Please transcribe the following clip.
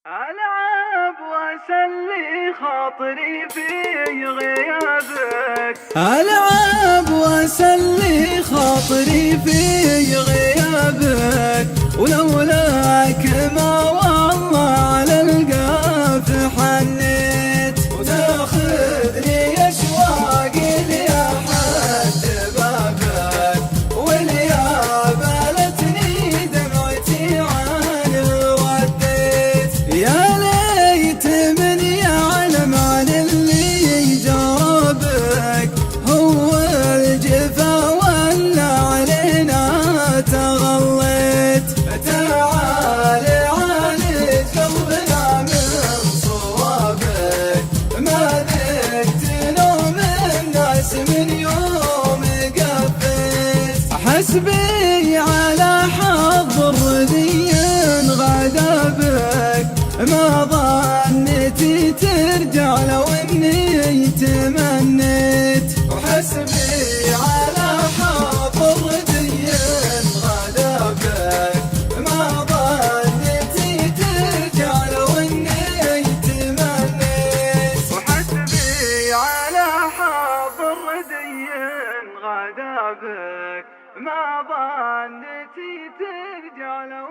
ألعب وأسلي خاطري في غيابك، ألعب وأسلي خاطري في غيابك، ولولاك ما والله على القاف حنيت، وتاخذني أشواقي لأحد بابك، وليابلتني دمعتي عنه رديت. يا ليت من يعلم عن اللي جربك، هو الجفا ولا علينا تغليت. تعال عالج قلبنا من صوابك، ما ذقت نوم الناس من يوم قفيت. حسبي على حظ الرذي غدا بك، ما ظنيتي ترجع لو اني تمنيت. وحسبي على حظ الرذي غدا بك، ما ظنيتي ترجع لو اني تمنيت. وحسبي على حظ الردي غدا بك، ما ظنيتي ترجع لو